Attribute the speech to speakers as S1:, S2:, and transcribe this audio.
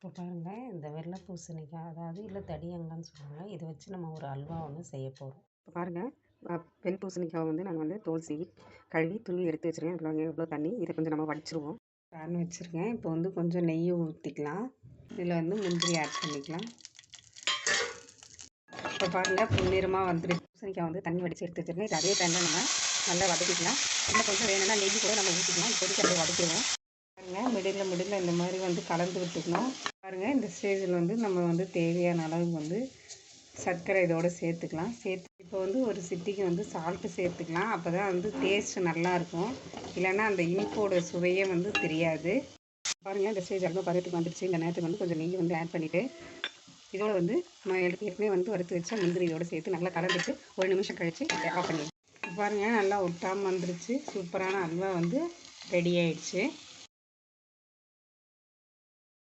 S1: இப்போ பாருங்கள், இந்த வெள்ளை பூசணிக்காய் இல்லை தடியங்கான்னு சொல்லுவாங்க. இதை வச்சு நம்ம ஒரு அல்வா ஒன்று செய்ய போகிறோம்.
S2: இப்போ பாருங்கள், வெண் பூசணிக்காவை வந்து நான் தோல் சீவி கழுவி துருவி எடுத்து வச்சுருக்கேன். இவ்வளோ தண்ணி. இதை கொஞ்சம் நம்ம வடிச்சிருவோம்.
S1: பேன் வச்சுருக்கேன். இப்போ கொஞ்சம் நெய் ஊற்றிக்கலாம். இதில் முந்திரி ஆட் பண்ணிக்கலாம். இப்போ பாருங்கள், பொன்னிறமாக வந்துடுச்சு. பூசணிக்காய் தண்ணி வடித்து எடுத்து வச்சுருக்கேன். இது அதே டைமில் நம்ம நல்லா வதக்கிக்கலாம். இன்னும் கொஞ்சம் வேணும்னா நெய் கூட நம்ம ஊற்றிக்கலாம். இப்போதைக்கு அப்படியே வதக்கிடுவோம். பாருங்கள், மிடில் இந்த மாதிரி கலந்து விட்டுக்கணும். பாருங்கள், இந்த ஸ்டேஜில் நம்ம தேவையான அளவு சர்க்கரை இதோடு சேர்த்துக்கலாம். இப்போ ஒரு சிட்டிக்கு சால்ட்டு சேர்த்துக்கலாம். அப்போ தான் டேஸ்ட்டு நல்லாயிருக்கும். இல்லைன்னா அந்த இனிப்போட சுவையே தெரியாது. பாருங்கள், இந்த ஸ்டேஜ் அளவு பதத்துக்கு வந்துடுச்சு. இந்த நேரத்துக்கு கொஞ்சம் நெய் ஆட் பண்ணிவிட்டு இதோட நம்ம ஏற்கனவே வறுத்து வச்ச முந்திரி இதோடு சேர்த்து நல்லா கலந்துட்டு ஒரு நிமிஷம் கழித்து ஆஃப் பண்ணிடுவோம். பாருங்கள், நல்லா ஒட்டாமல் வந்துருச்சு. சூப்பரான அல்வா ரெடி ஆயிடுச்சு.